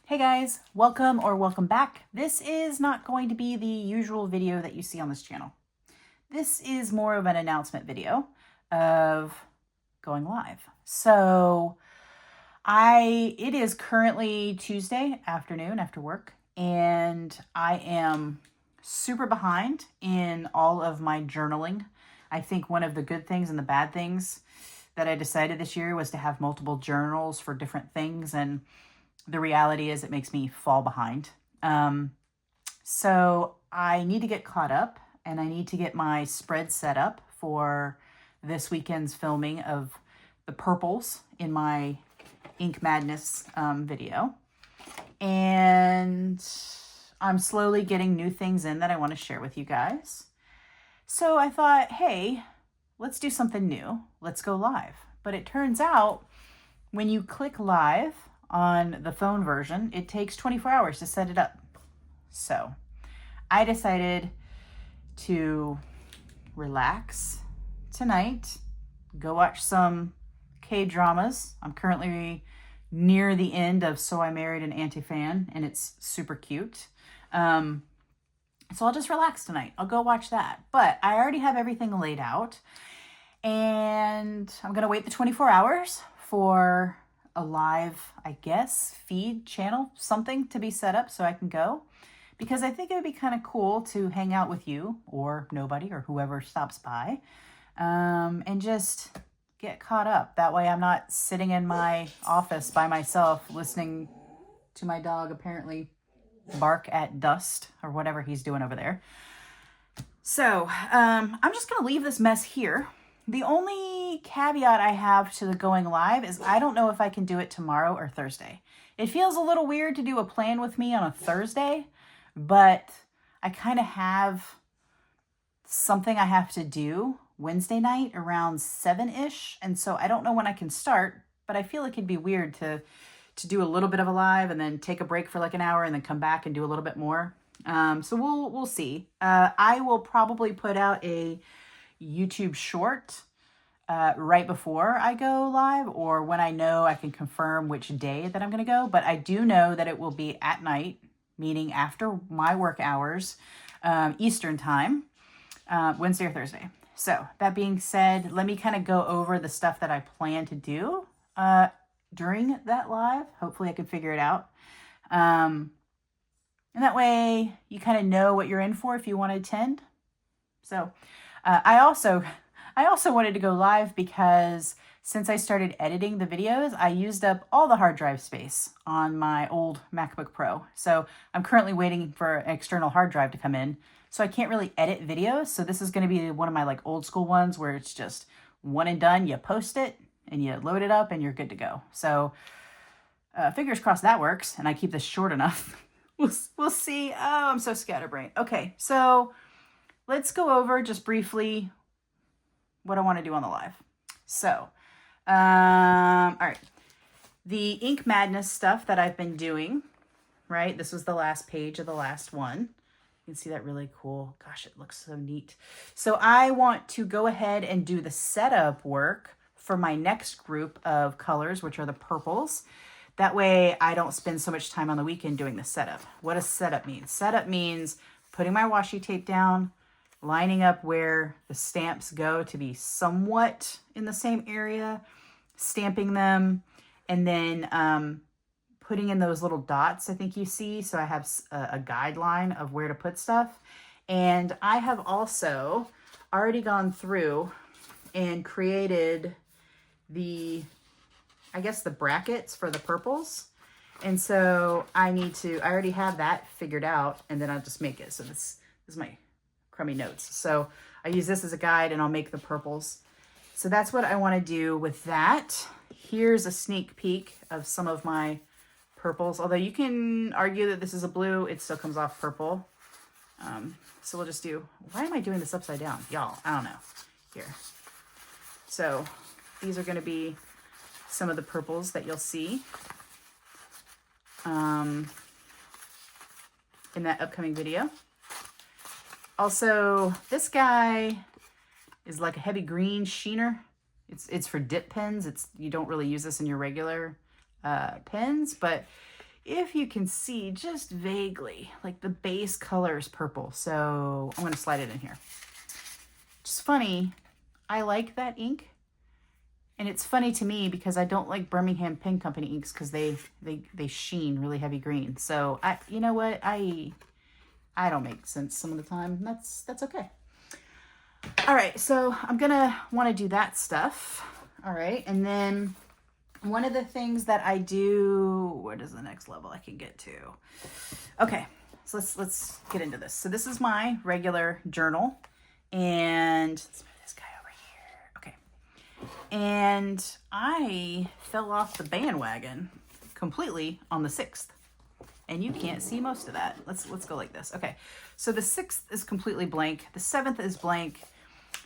Hey guys, welcome or welcome back. This is not going to be the usual video that you see on this channel. This is more of an announcement video of going live. So it is currently Tuesday afternoon after work, and I am super behind in all of my journaling. I think one of the good things and the bad things that I decided this year was to have multiple journals for different things, and the reality is it makes me fall behind. So I need to get caught up, and I need to get my spread set up for this weekend's filming of the purples in my Ink Madness video. And I'm slowly getting new things in that I want to share with you guys. So I thought, hey, let's do something new. Let's go live. But it turns out when you click live on the phone version, it takes 24 hours to set it up. So I decided to relax tonight, go watch some K-dramas. I'm currently near the end of So I Married an Anti-Fan, and it's super cute. So I'll just relax tonight. I'll go watch that. But I already have everything laid out, and I'm going to wait the 24 hours for a live, I guess, feed channel, something to be set up so I can go. Because I think it would be kind of cool to hang out with you or nobody or whoever stops by and just get caught up. That way I'm not sitting in my office by myself listening to my dog apparently bark at dust or whatever he's doing over there. So I'm just going to leave this mess here. The only caveat I have to the going live is I don't know if I can do it tomorrow or Thursday. It feels a little weird to do a plan with me on a Thursday, but I kind of have something I have to do Wednesday night around 7-ish, and so I don't know when I can start, but I feel it could be weird to do a little bit of a live and then take a break for like an hour and then come back and do a little bit more. So we'll see. I will probably put out a YouTube short right before I go live, or when I know I can confirm which day that I'm going to go. But I do know that it will be at night, meaning after my work hours, Eastern time, Wednesday or Thursday. So that being said, let me kind of go over the stuff that I plan to do during that live. Hopefully I can figure it out. And that way you kind of know what you're in for if you want to attend. So I also wanted to go live because since I started editing the videos, I used up all the hard drive space on my old MacBook Pro. So I'm currently waiting for an external hard drive to come in. So I can't really edit videos. So this is going to be one of my like old school ones where it's just one and done. You post it and you load it up and you're good to go. So fingers crossed that works and I keep this short enough. We'll see. Oh, I'm so scatterbrained. Okay, so let's go over just briefly what I want to do on the live. So, all right. The Ink Madness stuff that I've been doing, right? This was the last page of the last one. You can see that really cool. Gosh, it looks so neat. So I want to go ahead and do the setup work for my next group of colors, which are the purples. That way I don't spend so much time on the weekend doing the setup. What does setup mean? Setup means putting my washi tape down, lining up where the stamps go to be somewhat in the same area, stamping them, and then putting in those little dots I think you see. So I have a guideline of where to put stuff. And I have also already gone through and created the brackets for the purples. And so I already have that figured out, and then I'll just make it. So this is my crummy notes. So I use this as a guide and I'll make the purples. So that's what I want to do with that. Here's a sneak peek of some of my purples. Although you can argue that this is a blue, it still comes off purple. So we'll just do, why am I doing this upside down? Y'all, I don't know. Here. So these are going to be some of the purples that you'll see in that upcoming video. Also, this guy is like a heavy green sheener. It's for dip pens. You don't really use this in your regular pens, but if you can see just vaguely, like the base color is purple. So I'm going to slide it in here. It's funny. I like that ink. And it's funny to me because I don't like Birmingham Pen Company inks because they sheen really heavy green. So you know what? I don't make sense some of the time. That's okay. All right, so I'm gonna want to do that stuff. All right, and then one of the things that I do, what is the next level I can get to? Okay, so let's get into this. So this is my regular journal, and let's move this guy over here. Okay, and I fell off the bandwagon completely on the 6th. And you can't see most of that. Let's go like this. Okay, so the 6th is completely blank. The 7th is blank.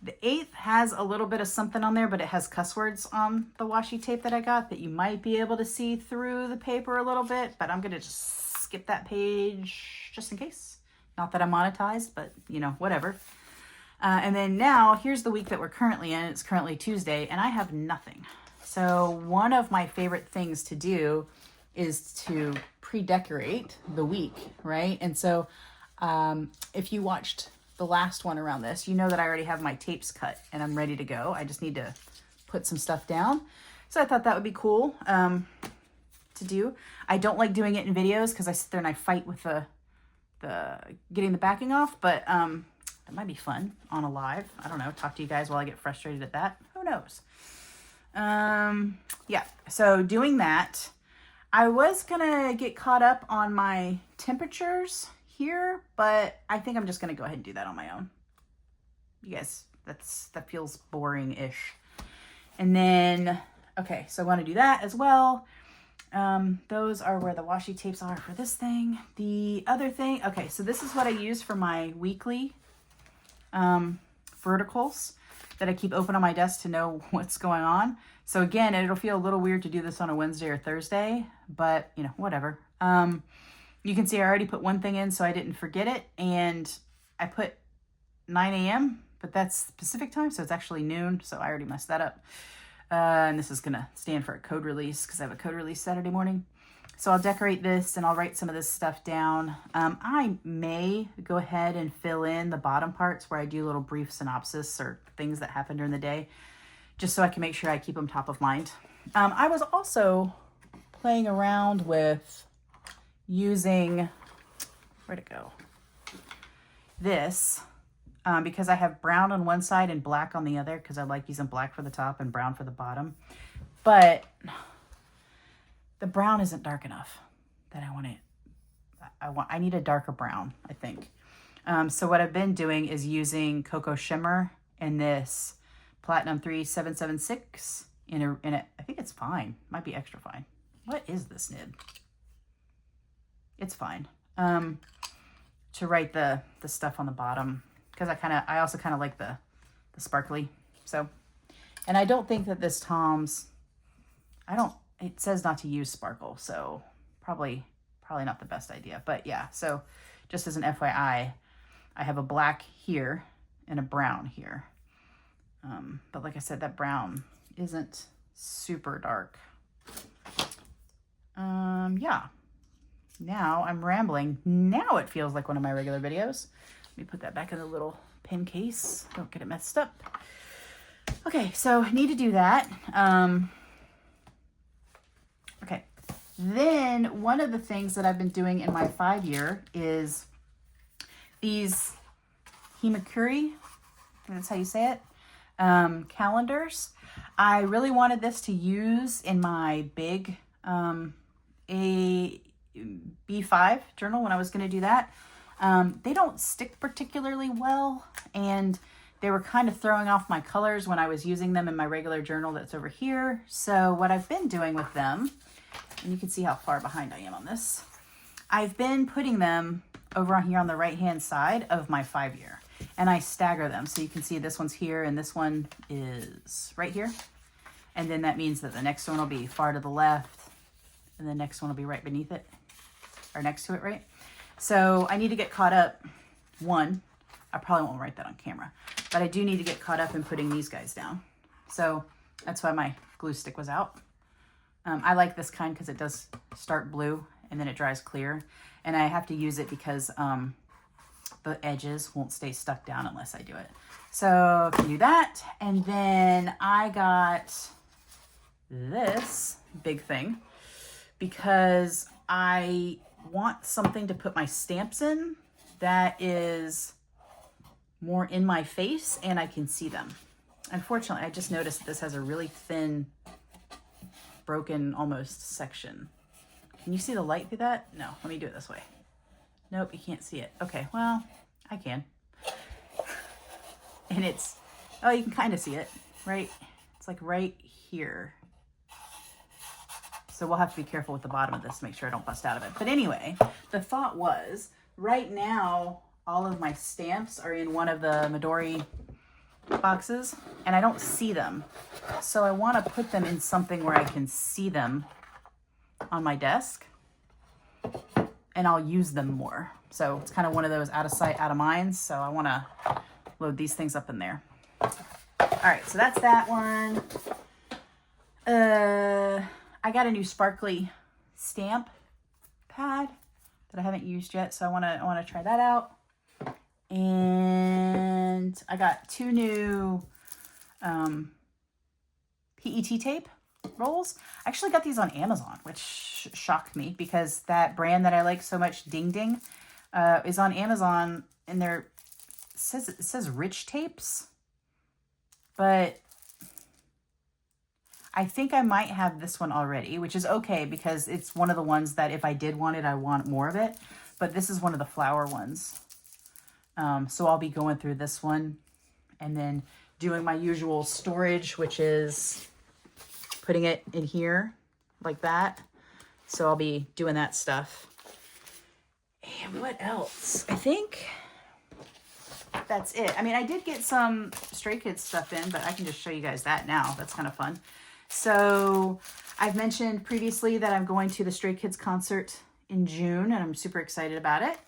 The 8th has a little bit of something on there, but it has cuss words on the washi tape that I got that you might be able to see through the paper a little bit, but I'm going to just skip that page just in case. Not that I'm monetized, but you know, whatever. And then now here's the week that we're currently in. It's currently Tuesday and I have nothing. So one of my favorite things to do is to pre-decorate the week, right? And so if you watched the last one around this, you know that I already have my tapes cut and I'm ready to go. I just need to put some stuff down. So I thought that would be cool to do. I don't like doing it in videos because I sit there and I fight with the getting the backing off, but that might be fun on a live. I don't know, talk to you guys while I get frustrated at that. Who knows? Yeah, so doing that. I was gonna get caught up on my temperatures here, but I think I'm just gonna go ahead and do that on my own. You guys, that feels boring-ish. And then, okay, so I want to do that as well. Those are where the washi tapes are for this thing. The other thing, okay, so this is what I use for my weekly verticals that I keep open on my desk to know what's going on. So again, it'll feel a little weird to do this on a Wednesday or Thursday, but you know, whatever. You can see I already put one thing in so I didn't forget it, and I put 9 a.m., but that's Pacific time, so it's actually noon, so I already messed that up. And this is gonna stand for a code release because I have a code release Saturday morning. So I'll decorate this and I'll write some of this stuff down. I may go ahead and fill in the bottom parts where I do a little brief synopsis or things that happen during the day, just so I can make sure I keep them top of mind. I was also playing around with using, where'd it go? This, because I have brown on one side and black on the other, because I like using black for the top and brown for the bottom. But the brown isn't dark enough that I want it. I need a darker brown, I think. So what I've been doing is using Cocoa Shimmer and this Platinum 3776 in a, I think it's fine. Might be extra fine. What is this nib? It's fine. To write the stuff on the bottom, because I also kind of like the sparkly. So, and I don't think that this Tom's, it says not to use sparkle, so probably not the best idea. But yeah, so just as an FYI, I have a black here and a brown here. But like I said, that brown isn't super dark. Yeah. Now I'm rambling. Now it feels like one of my regular videos. Let me put that back in the little pen case. Don't get it messed up. Okay, so I need to do that. Okay. Then one of the things that I've been doing in my 5-year is these Himakuri, that's how you say it, calendars. I really wanted this to use in my big a B5 journal when I was going to do that. They don't stick particularly well, and they were kind of throwing off my colors when I was using them in my regular journal that's over here. So what I've been doing with them, and you can see how far behind I am on this, I've been putting them over on here on the right hand side of my 5-year, and I stagger them. So you can see this one's here and this one is right here. And then that means that the next one will be far to the left and the next one will be right beneath it, or next to it, right? So I need to get caught up. One, I probably won't write that on camera, but I do need to get caught up in putting these guys down. So that's why my glue stick was out. I like this kind because it does start blue and then it dries clear. And I have to use it because the edges won't stay stuck down unless I do it. So I can do that. And then I got this big thing because I want something to put my stamps in that is more in my face and I can see them. Unfortunately, I just noticed this has a really thin, broken almost section. Can you see the light through that? No, let me do it this way. Nope, you can't see it. Okay, well, I can. And it's, oh, you can kind of see it, right? It's like right here. So we'll have to be careful with the bottom of this to make sure I don't bust out of it. But anyway, the thought was, right now, all of my stamps are in one of the Midori boxes, and I don't see them. So I want to put them in something where I can see them on my desk, and I'll use them more. So it's kind of one of those out of sight, out of mind. So I want to load these things up in there. All right, so that's that one. I got a new sparkly stamp pad that I haven't used yet, so I want to try that out. And I got 2 new PET tape rolls. I actually got these on Amazon, which shocked me because that brand that I like so much, Ding Ding, is on Amazon, and it says Rich Tapes, but I think I might have this one already, which is okay because it's one of the ones that if I did want it, I want more of it. But this is one of the flower ones. So I'll be going through this one and then doing my usual storage, which is putting it in here like that. So I'll be doing that stuff. And what else? I think that's it. I mean, I did get some Stray Kids stuff in, but I can just show you guys that now. That's kind of fun. So I've mentioned previously that I'm going to the Stray Kids concert in June, and I'm super excited about it.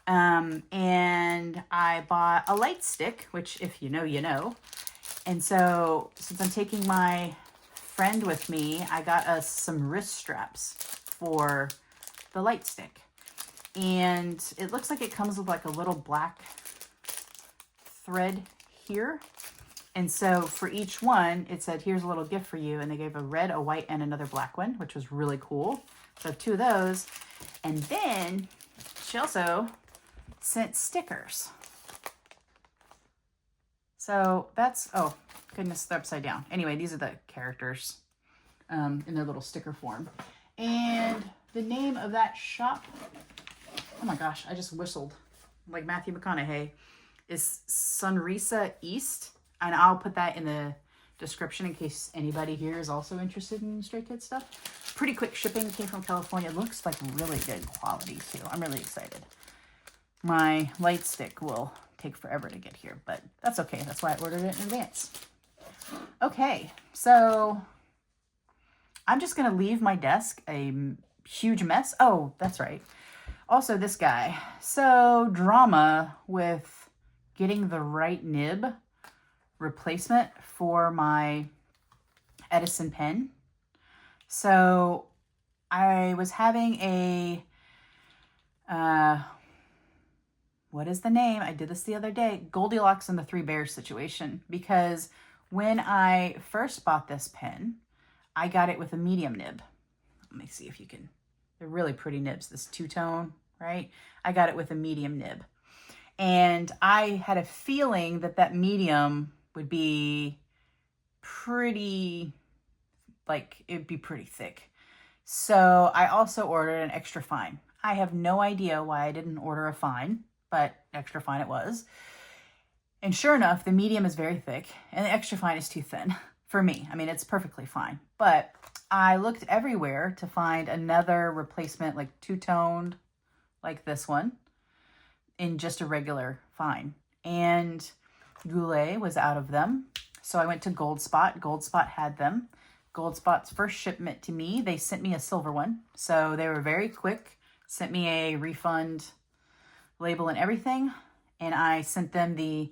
And I bought a light stick, which if you know, you know. And so since I'm taking my friend with me, I got us some wrist straps for the light stick. And it looks like it comes with like a little black thread here. And so for each one, it said, here's a little gift for you. And they gave a red, a white, and another black one, which was really cool. So 2 of those. And then she also sent stickers. So that's, oh goodness, they're upside down. Anyway, these are the characters in their little sticker form. And the name of that shop, oh my gosh, I just whistled like Matthew McConaughey, is Sunrisa East. And I'll put that in the description in case anybody here is also interested in Stray Kids stuff. Pretty quick shipping, came from California. It looks like really good quality too. I'm really excited. My light stick will take forever to get here, but that's okay. That's why I ordered it in advance. Okay, so I'm just going to leave my desk a huge mess. Oh, that's right. Also, this guy. So, drama with getting the right nib replacement for my Edison pen. So, I was having a, what is the name? I did this the other day. Goldilocks and the Three Bears situation. Because when I first bought this pen, I got it with a medium nib. Let me see if you can. They're really pretty nibs. This two-tone, right? I got it with a medium nib. And I had a feeling that that medium would be pretty, like, it'd be pretty thick. So I also ordered an extra fine. I have no idea why I didn't order a fine, but extra fine it was. And sure enough, the medium is very thick and the extra fine is too thin for me. I mean, it's perfectly fine. But I looked everywhere to find another replacement, like two-toned, like this one, in just a regular fine. And Goulet was out of them. So I went to Goldspot. Goldspot had them. Goldspot's first shipment to me, they sent me a silver one. So they were very quick, sent me a refund label and everything. And I sent them the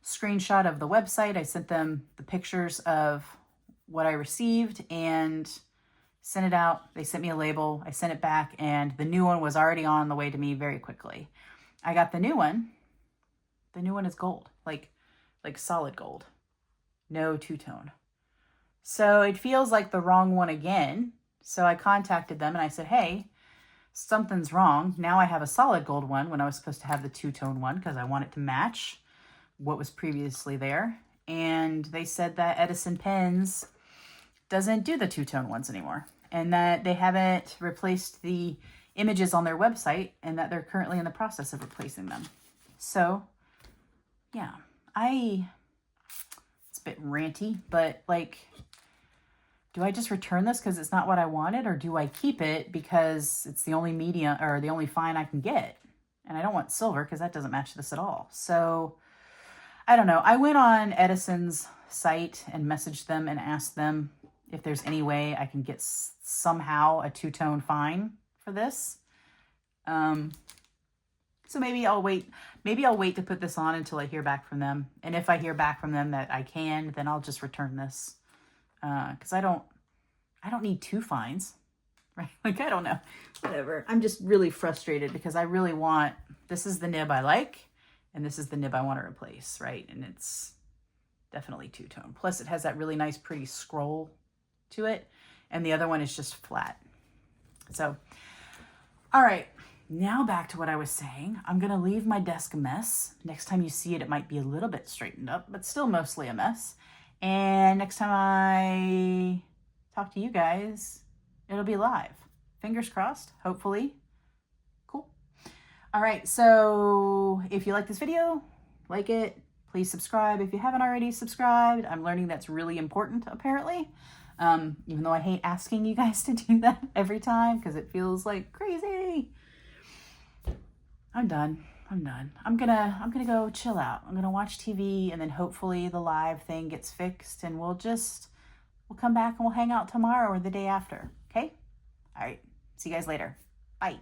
screenshot of the website. I sent them the pictures of what I received and Sent it out. They sent me a label. I sent it back, and the new one was already on the way to me very quickly. I got the new one. The new one is gold, like solid gold. No two-tone. So it feels like the wrong one again. So I contacted them and I said, hey, something's wrong. Now I have a solid gold one when I was supposed to have the two-tone one because I want it to match what was previously there. And they said that Edison Pens doesn't do the two-tone ones anymore, and that they haven't replaced the images on their website, and that they're currently in the process of replacing them. So yeah, it's a bit ranty, but like, do I just return this because it's not what I wanted, or do I keep it because it's the only medium or the only fine I can get? And I don't want silver because that doesn't match this at all. So I don't know. I went on Edison's site and messaged them and asked them if there's any way I can get somehow a two-tone fine for this. So maybe I'll wait. Maybe I'll wait to put this on until I hear back from them. And if I hear back from them that I can, then I'll just return this. Because I don't need two fines, right? Like, I don't know, whatever. I'm just really frustrated because I really want, this is the nib I like, and this is the nib I want to replace, right? And it's definitely two-tone. Plus it has that really nice, pretty scroll to it. And the other one is just flat. So, all right, now back to what I was saying. I'm going to leave my desk a mess. Next time you see it, it might be a little bit straightened up, but still mostly a mess. And next time I talk to you guys, it'll be live. Fingers crossed, hopefully. Cool. All right, so if you like this video, like it, please subscribe if you haven't already subscribed. I'm learning that's really important, apparently. Even though I hate asking you guys to do that every time because it feels like crazy. I'm done. I'm gonna go chill out. I'm gonna watch TV, and then hopefully the live thing gets fixed, and we'll come back and we'll hang out tomorrow or the day after. Okay? All right. See you guys later. Bye.